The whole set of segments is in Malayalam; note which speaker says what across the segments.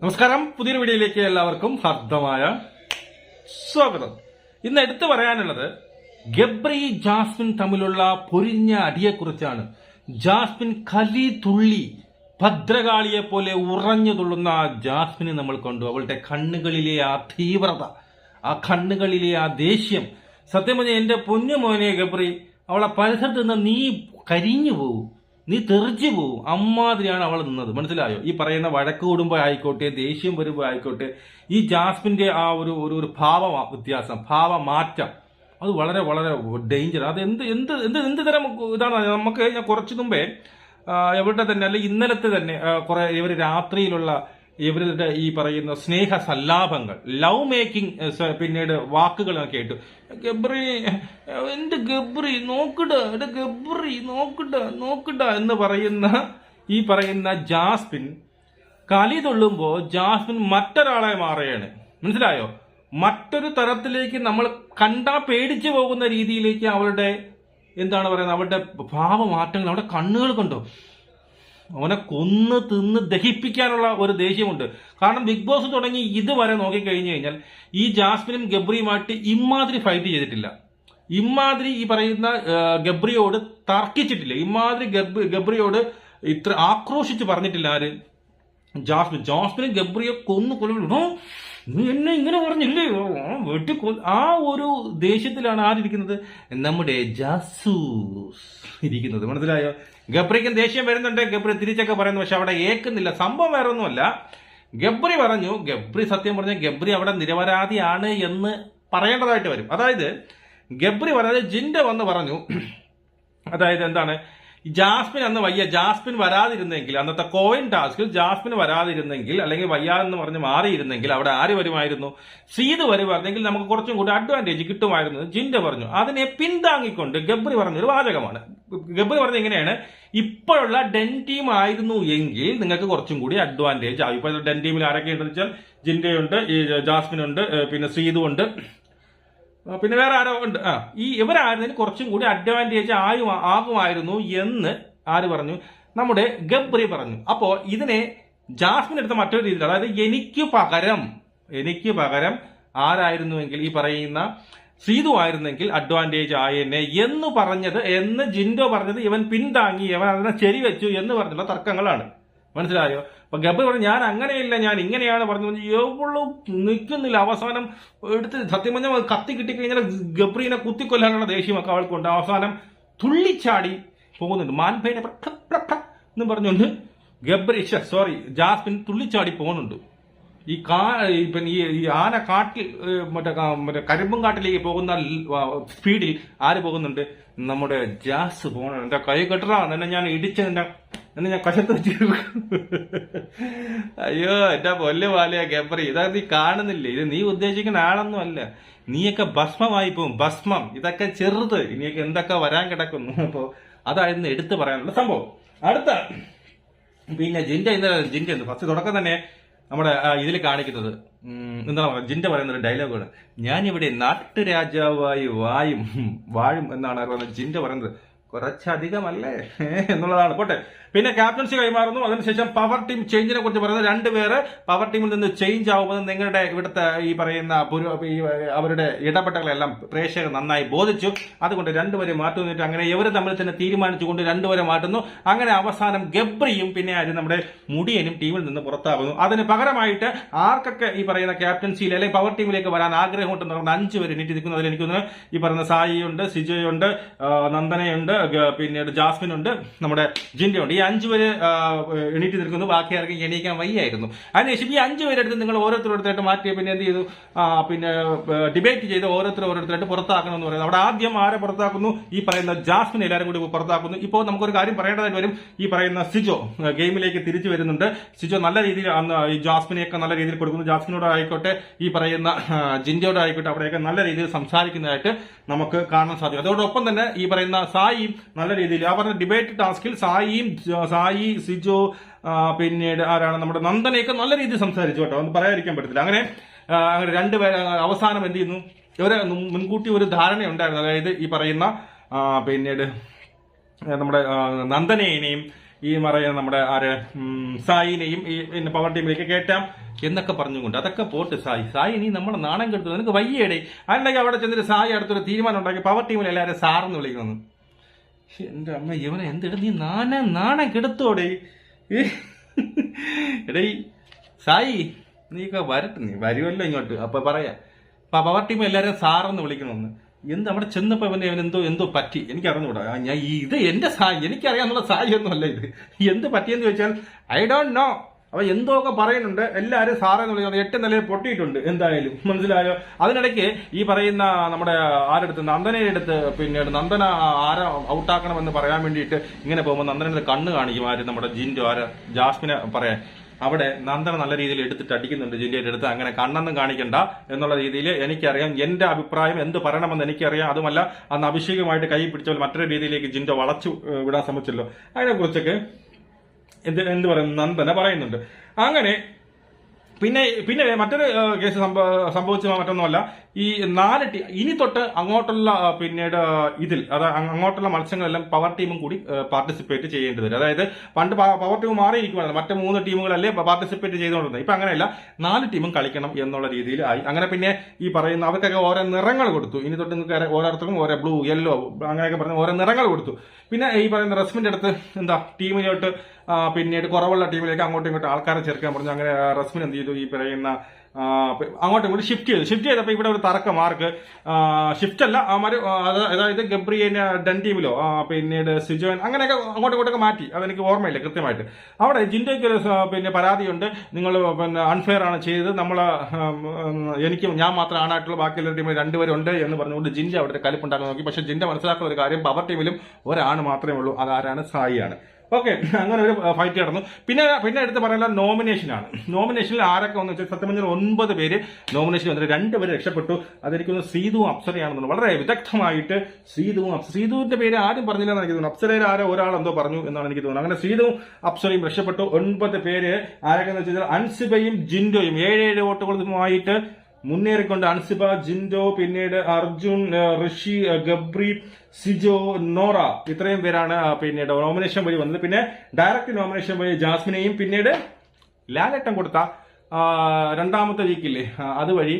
Speaker 1: നമസ്കാരം, പുതിയൊരു വീഡിയോയിലേക്ക് എല്ലാവർക്കും ഹാർദമായ സ്വാഗതം. ഇന്ന് എടുത്തു പറയാനുള്ളത് ഗബ്രി ജാസ്മിൻ തമ്മിലുള്ള പൊരിഞ്ഞ അടിയെക്കുറിച്ചാണ്. ജാസ്മിൻ കലി തുള്ളി ഭദ്രകാളിയെ പോലെ ഉറഞ്ഞു തുള്ളുന്ന ജാസ്മിനെ നമ്മൾ കണ്ടു. അവളുടെ കണ്ണുകളിലെ ആ തീവ്രത, ആ കണ്ണുകളിലെ ആ ദേഷ്യം. സത്യം പറഞ്ഞ എന്റെ പൊന്നു മോനെ ഗബ്രി, അവളെ പരിസരത്ത് നിന്ന് നീ കരിഞ്ഞു പോകും, നീ തെറിച്ചു പോവും. അമ്മാതിരിയാണ് അവൾ നിന്നത്. മനസ്സിലായോ? ഈ പറയുന്ന വഴക്ക് കൂടുമ്പോൾ ആയിക്കോട്ടെ, ദേഷ്യം വരുമ്പോൾ ആയിക്കോട്ടെ, ഈ ജാസ്മിന്റെ ആ ഒരു ഭാവ വ്യത്യാസം, ഭാവമാറ്റം, അത് വളരെ വളരെ ഡേഞ്ചർ. അത് എന്ത് എന്ത് എന്ത് എന്ത് തരം ഇതാണ്. നമുക്ക് ഞാൻ കുറച്ചു മുമ്പേ എവിടെ തന്നെ അല്ലെ ഇന്നലത്തെ തന്നെ കുറെ ഇവർ രാത്രിയിലുള്ള ഇവരുടെ ഈ പറയുന്ന സ്നേഹ സല്ലാപങ്ങൾ, ലവ് മേക്കിംഗ്, പിന്നീട് വാക്കുകൾ ഞാൻ കേട്ടു. ഗബ്രി, എന്റെ ഗബ്രി നോക്കിട, എന്റെ ഗബ്രി നോക്കിട എന്ന് ഈ പറയുന്ന ജാസ്മിൻ കലി തുള്ളുമ്പോ ജാസ്മിൻ മറ്റൊരാളെ മാറുകയാണ്. മനസ്സിലായോ? മറ്റൊരു തരത്തിലേക്ക് നമ്മൾ കണ്ടാ പേടിച്ചു പോകുന്ന രീതിയിലേക്ക് അവളുടെ എന്താണ് പറയുന്നത്, അവളുടെ ഭാവമാറ്റങ്ങൾ, അവളുടെ കണ്ണുകൾ കണ്ടോ. അവനെ കൊന്ന് തിന്ന് ദഹിപ്പിക്കാനുള്ള ഒരു ദേഷ്യമുണ്ട്. കാരണം ബിഗ് ബോസ് തുടങ്ങി ഇതുവരെ നോക്കിക്കഴിഞ്ഞു കഴിഞ്ഞാൽ ഈ ജാസ്മിനും ഗബ്രിയുമായിട്ട് ഇമാതിരി ഫൈറ്റ് ചെയ്തിട്ടില്ല. ഇമാതിരി ഈ പറയുന്ന ഗബ്രിയോട് തർക്കിച്ചിട്ടില്ല. ഇമാതിരി ഗബ്രിയോട് ഇത്ര ആക്രോശിച്ച് പറഞ്ഞിട്ടില്ല ആര്? ജാസ്മിനും ഗബ്രിയെ കൊന്നു നീ എന്നെ ഇങ്ങനെ പറഞ്ഞില്ലേ ആ ഒരു ദേഷ്യത്തിലാണ് ആരിയ്ക്കുന്നത്? നമ്മുടെ ജാസൂസ് ഇരിക്കുന്നത്. മനസ്സിലായോ? ഗബ്രിക്കും ദേഷ്യം വരുന്നുണ്ട്. ഗബ്രി തിരിച്ചൊക്കെ പറയുന്നു, പക്ഷെ അവിടെ ഏക്കുന്നില്ല. സംഭവം വേറെ ഒന്നുമല്ല. ഗബ്രി സത്യം പറഞ്ഞ ഗബ്രി അവിടെ നിരപരാധിയാണ് എന്ന് പറയേണ്ടതായിട്ട് വരും. അതായത് ഗബ്രി പറഞ്ഞത് ജിൻഡ വന്ന് പറഞ്ഞു, അതായത് എന്താണ്, ജാസ്മിൻ അന്ന് വയ്യ, ജാസ്മിൻ വരാതിരുന്നെങ്കിൽ, അന്നത്തെ കോയിൻ ടാസ്കിൽ ജാസ്മിൻ വരാതിരുന്നെങ്കിൽ, അല്ലെങ്കിൽ വയ്യാതെന്ന് പറഞ്ഞ് മാറിയിരുന്നെങ്കിൽ അവിടെ ആര് വരുമായിരുന്നു? സീത് വരുമായിരുന്നെങ്കിൽ നമുക്ക് കുറച്ചും കൂടി അഡ്വാൻറ്റേജ് കിട്ടുമായിരുന്നു. ജിൻഡ പറഞ്ഞു. അതിനെ പിന്താങ്ങിക്കൊണ്ട് ഗബ്രി പറഞ്ഞൊരു വാചകമാണ്. ഗബ്രി പറഞ്ഞത് എങ്ങനെയാണ്, ഇപ്പോഴുള്ള ഡെൻ ടീം ആയിരുന്നു എങ്കിൽ നിങ്ങൾക്ക് കുറച്ചും കൂടി അഡ്വാൻറ്റേജ് ആവും. ഇപ്പോൾ ഡെൻ ടീമിൽ ആരൊക്കെ ഉണ്ടെന്ന് വെച്ചാൽ ജിൻഡയുണ്ട്, ജാസ്മിൻ ഉണ്ട്, പിന്നെ സീതു ഉണ്ട്, പിന്നെ വേറെ ആരോ ഉണ്ട്. ഇവരായിരുന്നതിന് കുറച്ചും കൂടി അഡ്വാൻറ്റേജ് ആകുമായിരുന്നു എന്ന് ആര് പറഞ്ഞു? നമ്മുടെ ഗബ്രി പറഞ്ഞു. അപ്പോ ഇതിനെ ജാസ്മിൻ എടുത്ത മറ്റൊരു രീതിയിൽ, അതായത് എനിക്ക് പകരം ആരായിരുന്നുവെങ്കിൽ ഈ പറയുന്ന സീതു ആയിരുന്നെങ്കിൽ അഡ്വാൻറ്റേജ് ആയെന്നെ എന്ന് ജിൻഡോ പറഞ്ഞത് ഇവൻ പിന്താങ്ങി, അവൻ അതിനെ ശരിവെച്ചു എന്ന് പറഞ്ഞുള്ള തർക്കങ്ങളാണ്. മനസ്സിലായോ? അപ്പൊ ഗബ്രി പറഞ്ഞു, ഞാൻ അങ്ങനെയില്ല, ഞാൻ ഇങ്ങനെയാണ് പറഞ്ഞു. എവളും നിൽക്കുന്നില്ല. അവസാനം എടുത്ത് സത്യം പറഞ്ഞാൽ കത്തി കിട്ടിക്കഴിഞ്ഞാൽ ഗബ്രീനെ കുത്തിക്കൊല്ലാനുള്ള ദേഷ്യമൊക്കെ അവൾക്കുണ്ട്. അവസാനം തുള്ളിച്ചാടി പോകുന്നുണ്ട്. മാൻപേനെ എന്ന് പറഞ്ഞുകൊണ്ട് ജാസ്മിൻ തുള്ളിച്ചാടി പോകുന്നുണ്ട്. ഈ ആന കാട്ടിൽ മറ്റേ കരിമ്പും കാട്ടിലേക്ക് പോകുന്ന സ്പീഡിൽ ആര് പോകുന്നുണ്ട്? നമ്മുടെ ജാസ് പോകണം. എന്റെ കൈ കെട്ടറാ, എന്നെ ഞാൻ ഇടിച്ചെന്നെ ഞാൻ കശത്ത് വെച്ച്. അയ്യോ എന്റെ പൊല്ല് പാലയാ ഗബ്രി, ഇതാ നീ കാണുന്നില്ലേ? ഇത് നീ ഉദ്ദേശിക്കുന്ന ആളൊന്നും അല്ല. നീയൊക്കെ ഭസ്മമായി പോകും, ഭസ്മം. ഇതൊക്കെ ചെറുത്, ഇനിയൊക്കെ എന്തൊക്കെ വരാൻ കിടക്കുന്നു. അപ്പോ അതായിരുന്നു എടുത്തു പറയാനുള്ള സംഭവം. അടുത്ത പിന്നെ ജിൻഡ ഫസ്റ്റ് തുടക്കം തന്നെ നമ്മുടെ ഇതിൽ കാണിക്കുന്നത് എന്താണ് പറയുക, ജിൻഡ പറയുന്ന ഒരു ഡയലോഗാണ്, ഞാനിവിടെ നാട്ടുരാജാവായി വാഴും എന്നാണ് പറയുന്നത്. ജിൻഡ പറയുന്നത് കുറച്ചധികമല്ലേ എന്നുള്ളതാണ്. പോട്ടെ. പിന്നെ ക്യാപ്റ്റൻസി കൈമാറുന്നു. അതിനുശേഷം പവർ ടീം ചേഞ്ചിനെ കുറിച്ച് പറയുന്നത്, രണ്ടുപേര് പവർ ടീമിൽ നിന്ന് ചേഞ്ച് ആവുമെന്ന് നിങ്ങളുടെ ഇവിടുത്തെ ഈ പറയുന്ന അവരുടെ ഇടപെടലുകളെല്ലാം പ്രേക്ഷകർ നന്നായി ബോധിച്ചു. അതുകൊണ്ട് രണ്ടുപേരെ മാറ്റുന്നിട്ട് അങ്ങനെ ഇവർ തമ്മിൽ തന്നെ തീരുമാനിച്ചുകൊണ്ട് രണ്ടുപേരെ മാറ്റുന്നു. അങ്ങനെ അവസാനം ഗബ്രിയും പിന്നെ നമ്മുടെ മുടിയനും ടീമിൽ നിന്ന് പുറത്താകുന്നു. അതിന് പകരമായിട്ട് ആർക്കൊക്കെ ഈ പറയുന്ന ക്യാപ്റ്റൻസിയിൽ അല്ലെങ്കിൽ പവർ ടീമിലേക്ക് വരാൻ ആഗ്രഹമുണ്ടെന്ന് പറഞ്ഞ 5 പേര് എണീറ്റ് നിൽക്കുന്നു. അതിൽ എനിക്കൊന്ന് ഈ പറയുന്ന സായിയുണ്ട്, സിജോയുണ്ട്, നന്ദനയുണ്ട്, പിന്നീട് ജാസ്മിൻ ഉണ്ട്, നമ്മുടെ ജിൻഡയുണ്ട്. ഈ 5 പേര് എണീറ്റ് നിൽക്കുന്നു. ബാക്കി ആർക്കും എണീക്കാൻ വയ്യായിരുന്നു. അതിനുശേഷം ഈ 5 പേരെടുത്ത് നിങ്ങൾ ഓരോരുത്തരോരുത്തരായിട്ട് മാറ്റിയ പിന്നെ എന്ത് ചെയ്തു? പിന്നെ ഡിബേറ്റ് ചെയ്ത് ഓരോരുത്തരായിട്ട് പുറത്താക്കണമെന്ന് പറയുന്നത്. അവിടെ ആദ്യം ആരെ പുറത്താക്കുന്നു? ഈ പറയുന്ന ജാസ്മിൻ എല്ലാവരും കൂടി പുറത്താക്കുന്നു. ഇപ്പോൾ നമുക്കൊരു കാര്യം പറയേണ്ടതായിട്ട് വരും. ഈ പറയുന്ന സിജോ ഗെയിമിലേക്ക് തിരിച്ചു വരുന്നുണ്ട്. സിജോ നല്ല രീതിയിൽ ഈ ജാസ്മിനെയൊക്കെ നല്ല രീതിയിൽ കൊടുക്കുന്നു. ജാസ്മിനോട് ആയിക്കോട്ടെ, ഈ പറയുന്ന ജിൻഡയോട് ആയിക്കോട്ടെ, അവിടെയൊക്കെ നല്ല രീതിയിൽ സംസാരിക്കുന്നതായിട്ട് നമുക്ക് കാണാൻ സാധിക്കും. അതോടൊപ്പം തന്നെ ഈ പറയുന്ന സായിയും നല്ല രീതിയിൽ ആ പറഞ്ഞ ഡിബേറ്റ് ടാസ്കിൽ സായി, സിജോ, പിന്നീട് ആരാണ് നമ്മുടെ നന്ദനയൊക്കെ നല്ല രീതിയിൽ സംസാരിച്ചു കേട്ടോ, ഒന്നും പറയാതിരിക്കാൻ പറ്റത്തില്ല. അങ്ങനെ രണ്ടുപേരെ അവസാനം എന്ത് ചെയ്യുന്നു? ഇവരെ മുൻകൂട്ടി ഒരു ധാരണയുണ്ടായിരുന്നു. അതായത് ഈ പറയുന്ന പിന്നീട് നമ്മുടെ നന്ദനയെയും ഈ പറയുന്ന നമ്മുടെ സായിനെയും ഈ പവർ ടീമിലേക്ക് കയറ്റാം. എന്നൊക്കെ പറഞ്ഞുകൊണ്ട് അതൊക്കെ പോട്ട് സായി നീ നമ്മളെ നാണം കെടുത്തു, നിനക്ക് വയ്യേടേ. അല്ലെങ്കിൽ അവിടെ ചെന്നിട്ട് സായി അടുത്തൊരു തീരുമാനം ഉണ്ടാക്കി പവർ ടീമിൽ എല്ലാവരും സാറെന്ന് വിളിക്കുന്നു. എന്റെ അമ്മ, ഇവനെ എന്തിട നീ നാണം കെടുത്തോടേ. എടേ സായി, നീക്ക വരട്ടെ, നീ വരുമല്ലോ ഇങ്ങോട്ട്. അപ്പൊ പറയാ പവർ ടീം എല്ലാവരും സാറെന്ന് വിളിക്കണമെന്ന്. എന്ത് അവിടെ ചെന്നപ്പോ ഇവൻ എന്തോ പറ്റി, എനിക്ക് അറിഞ്ഞുകൂടാ. ഞാൻ ഇത് എന്റെ സായി, എനിക്കറിയാന്നുള്ള സായി ഒന്നുമല്ല ഇത്. എന്ത് പറ്റിയെന്ന് ചോദിച്ചാൽ ഐ ഡോണ്ട് നോ. അപ്പൊ എന്തോ ഒക്കെ പറയുന്നുണ്ട്. എല്ലാവരും സാറെന്ന് വിളിക്കുന്നത് 8 നിലയിൽ പൊട്ടിയിട്ടുണ്ട്. എന്തായാലും മനസ്സിലായോ? അതിനിടയ്ക്ക് ഈ പറയുന്ന നമ്മുടെ ആരെടുത്ത് നന്ദനയുടെ അടുത്ത് പിന്നീട് നന്ദന ആരെ ഔട്ടാക്കണമെന്ന് പറയാൻ വേണ്ടിയിട്ട് ഇങ്ങനെ പോകുമ്പോൾ നന്ദനയുടെ കണ്ണ് കാണിക്കും ആര്, നമ്മുടെ ജിൻഡോ ജാസ്മിനെ പറയാൻ. അവിടെ നന്ദന നല്ല രീതിയിൽ എടുത്തിട്ട് അടിക്കുന്നുണ്ട് ജിൻഡോയുടെ അടുത്ത്. അങ്ങനെ കണ്ണൊന്നും കാണിക്കണ്ട എന്നുള്ള രീതിയിൽ എനിക്കറിയാം. എന്റെ അഭിപ്രായം എന്ത് പറയണമെന്ന് എനിക്കറിയാം. അതുമല്ല, അന്ന് അഭിഷേകമായിട്ട് കൈ പിടിച്ചപ്പോൾ മറ്റൊരു രീതിയിലേക്ക് ജിൻഡോ വളച്ചു വിടാൻ ശ്രമിച്ചല്ലോ. അതിനെക്കുറിച്ചൊക്കെ എന്ത് പറയുന്നു നന്ദന പറയുന്നുണ്ട്. അങ്ങനെ പിന്നെ മറ്റൊരു കേസ് സംഭവിച്ച മറ്റൊന്നുമല്ല, ഈ 4 ഇനി തൊട്ട് അങ്ങോട്ടുള്ള പിന്നീട് ഇതിൽ അങ്ങോട്ടുള്ള മത്സരങ്ങളെല്ലാം പവർ ടീമും കൂടി പാർട്ടിസിപ്പേറ്റ് ചെയ്യേണ്ടി വരും. അതായത് പണ്ട് പവർ ടീം മാറിയിരിക്കുകയാണ്, മറ്റേ 3 ടീമുകളല്ലേ പാർട്ടിസിപ്പേറ്റ് ചെയ്തുകൊണ്ടിരുന്നത്. ഇപ്പൊ അങ്ങനെയല്ല, 4 ടീമും കളിക്കണം എന്നുള്ള രീതിയിൽ ആയി. അങ്ങനെ പിന്നെ ഈ പറയുന്ന അവർക്കൊക്കെ ഓരോ നിറങ്ങൾ കൊടുത്തു. ഇനി തൊട്ട് നിങ്ങൾക്ക് ഓരോരുത്തർക്കും ഓരോ ബ്ലൂ, യെല്ലോ അങ്ങനെയൊക്കെ പറഞ്ഞ് ഓരോ നിറങ്ങൾ കൊടുത്തു. പിന്നെ ഈ പറയുന്ന റസ്മിന്റെ അടുത്ത് ടീമിലോട്ട് പിന്നീട് കുറവുള്ള ടീമിലേക്ക് അങ്ങോട്ടും ഇങ്ങോട്ടും ആൾക്കാരെ ചേർക്കാൻ പറഞ്ഞു. അങ്ങനെ റസ്മിൻ എന്ത് ചെയ്തു, ഈ പറയുന്ന അങ്ങോട്ടും ഇങ്ങോട്ട് ഷിഫ്റ്റ് ചെയ്തപ്പോൾ ഇവിടെ ഒരു തർക്കം. മാർക്ക് ഷിഫ്റ്റ് അല്ല, അതായത് ഗബ്രിയനെ ഡൺ ടീമിലോ പിന്നീട് സിജോൻ അങ്ങനെയൊക്കെ അങ്ങോട്ടും ഇങ്ങോട്ടൊക്കെ മാറ്റി. അതെനിക്ക് ഓർമ്മയില്ല കൃത്യമായിട്ട്. അവിടെ ജിൻഡോയ്ക്ക് ഒരു പിന്നെ പരാതിയുണ്ട്, നിങ്ങൾ പിന്നെ അൺഫെയർ ആണ് ചെയ്തത്, ഞാൻ മാത്രം ആണായിട്ടുള്ള ബാക്കിയുള്ള ടീമിൽ 2 പേരുണ്ട് എന്ന് പറഞ്ഞുകൊണ്ട് ജിൻഡോ അവിടെ കലിപ്പുണ്ടാക്കാൻ നോക്കി. പക്ഷെ ജിൻഡോ മനസ്സിലാക്കുന്ന ഒരു കാര്യം, പവർ ടീമിലും ഒരാണ് മാത്രമേ ഉള്ളൂ, അതാരാണ്? സായിയാണ്. ഓക്കെ, അങ്ങനെ ഒരു ഫൈറ്റ് നടന്നു. പിന്നെ എടുത്ത് പറയാനുള്ള നോമിനേഷനാണ്. നോമിനേഷനിൽ ആരൊക്കെ വന്നു വെച്ചാൽ സത്യം പറഞ്ഞാൽ 9 പേര് നോമിനേഷൻ വന്നിട്ട് 2 പേര് രക്ഷപ്പെട്ടു. അതെനിക്കൊന്ന് സീതുവും അപ്സരയാണെന്ന് വളരെ വിദഗ്ധമായിട്ട് സീതുവിന്റെ പേര് ആരും പറഞ്ഞില്ലെന്ന് എനിക്ക് തോന്നുന്നു. അപ്സരയിൽ ഒരാളെന്തോ പറഞ്ഞു എന്നാണ് എനിക്ക് തോന്നുന്നത്. അങ്ങനെ സീതുവും അപ്സരയും രക്ഷപ്പെട്ടു. 9 പേര് ആരൊക്കെയെന്ന് വെച്ചാൽ അൻസിബയും ജിൻഡോയും 7 വോട്ടുകളുമായിട്ട് മുന്നേറിക്കൊണ്ട് അൻസിബ, ജിൻഡോ, പിന്നീട് അർജുൻ, ഋഷി, ഗബ്രി, സിജോ, നോറ, ഇത്രയും പേരാണ് പിന്നീട് നോമിനേഷൻ വഴി വന്നത്. പിന്നെ ഡയറക്റ്റ് നോമിനേഷൻ വഴി ജാസ്മിനെയും പിന്നീട് ലാലേട്ടൻ കൊടുത്ത 2ാമത്തെ വീക്കില്ലേ അതുവഴി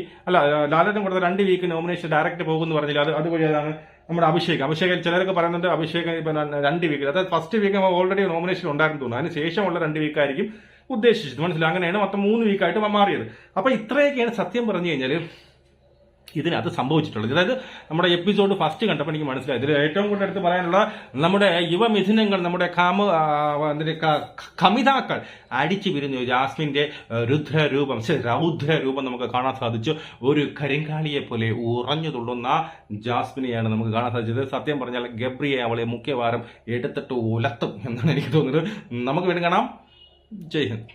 Speaker 1: ലാലേട്ടൻ കൊടുത്ത 2 വീക്ക് നോമിനേഷൻ ഡയറക്റ്റ് പോകുമെന്ന് പറഞ്ഞില്ല. അതുവഴി അതാണ് നമ്മുടെ അഭിഷേകം ചിലരൊക്കെ പറയുന്നുണ്ട് അഭിഷേകം 2 വീക്കിൽ, അതായത് ഫസ്റ്റ് വീക്ക് ഓൾറെഡി നോമിനേഷൻ ഉണ്ടായിരുന്നു തോന്നുന്നു. അതിന് ശേഷമുള്ള 2 വീക്കായിരിക്കും ഉദ്ദേശിച്ചത്. മനസ്സിലായി? അങ്ങനെയാണ് മൊത്തം 3 വീക്കായിട്ട് മാറിയത്. അപ്പൊ ഇത്രയൊക്കെയാണ് സത്യം പറഞ്ഞു കഴിഞ്ഞാൽ ഇതിനകത്ത് സംഭവിച്ചിട്ടുള്ളത്. അതായത് നമ്മുടെ എപ്പിസോഡ് ഫസ്റ്റ് കണ്ടപ്പോൾ എനിക്ക് മനസ്സിലായി. ഇതിൽ ഏറ്റവും കൂടുതൽ എടുത്ത് പറയാനുള്ള നമ്മുടെ യുവമിഥുനങ്ങൾ, നമ്മുടെ കമിതാക്കൾ അടിച്ചു പിരിഞ്ഞു. ജാസ്മിന്റെ രൗദ്രരൂപം നമുക്ക് കാണാൻ സാധിച്ചു. ഒരു കരിങ്കാളിയെ പോലെ ഉറഞ്ഞു തുള്ളുന്ന ജാസ്മിനെയാണ് നമുക്ക് കാണാൻ സാധിച്ചത്. സത്യം പറഞ്ഞാൽ ഗബ്രിയെ അവളെ മുഖ്യവാരം എടുത്തിട്ട് ഉലത്തും എന്നാണ് എനിക്ക് തോന്നുന്നത്. നമുക്ക് വീണ്ടും കാണാം. ജയ് ഹിന്ദ്.